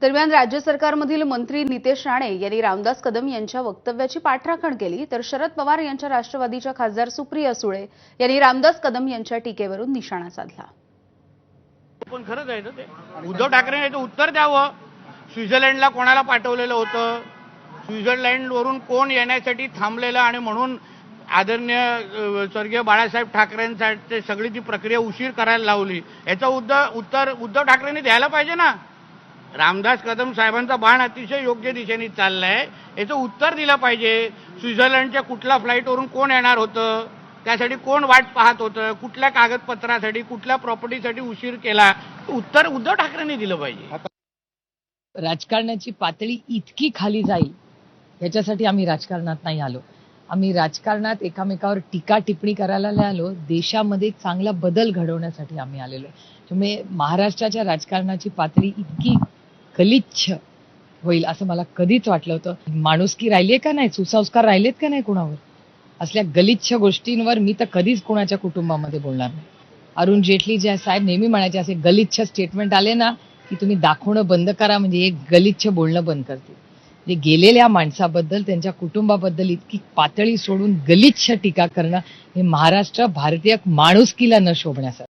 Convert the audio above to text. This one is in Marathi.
दरम्यान राज्य सरकारमधील मंत्री नितेश राणे यांनी रामदास कदम यांच्या वक्तव्याची पाठराखण केली, तर शरद पवार यांच्या राष्ट्रवादीच्या खासदार सुप्रिया सुळे यांनी रामदास कदम यांच्या टीकेवरून निशाणा साधला. पण खरंच आहे ना, ते उद्धव ठाकरेंनी याचं उत्तर द्यावं. स्वित्झर्लंडला कोणाला पाठवलेलं होतं, स्वित्झर्लंडवरून कोण येण्यासाठी थांबलेलं आणि म्हणून आदरणीय स्वर्गीय बाळासाहेब ठाकरेंसाठी सगळी ती प्रक्रिया उशीर करायला लावली. याचं उत्तर उद्धव ठाकरेंनी द्यायला पाहिजे ना. रामदास कदम साहेबांचा बाण अतिशय योग्य दिशेने चाललाय, याचं उत्तर दिलं पाहिजे. स्वित्झर्लंडच्या कुठल्या फ्लाईटवरून कोण येणार होतं, त्यासाठी कोण वाट पाहत होतं, कुठल्या कागदपत्रासाठी कुठल्या प्रॉपर्टीसाठी उशीर केला, उत्तर उद्धव ठाकरेंनी दिलं पाहिजे. राजकारणाची पातळी इतकी खाली जाईल याच्यासाठी आम्ही राजकारणात नाही आलो. आम्ही राजकारणात एकामेकावर टीका टिप्पणी करायला नाही आलो, देशामध्ये चांगला बदल घडवण्यासाठी आम्ही आलेलो. त्यामुळे महाराष्ट्राच्या राजकारणाची पातळी इतकी गलिच्छ होईल असं मला कधीच वाटलं होतं. माणुसकी राहिलीये का नाही, सुसंस्कार राहिलेत का नाही कुणावर, असल्या गलिच्छ गोष्टींवर मी तर कधीच कुणाच्या कुटुंबामध्ये बोलणार नाही. अरुण जेटली जे साहेब नेहमी म्हणायचे, असे गलिच्छ स्टेटमेंट आले ना की तुम्ही दाखवणं बंद करा, म्हणजे एक गलिच्छ बोलणं बंद करते. जे गेलेल्या माणसाबद्दल, त्यांच्या कुटुंबाबद्दल इतकी पातळी सोडून गलिच्छ टीका करणं हे महाराष्ट्र भारतीय माणुसकीला न शोभण्यासारखं.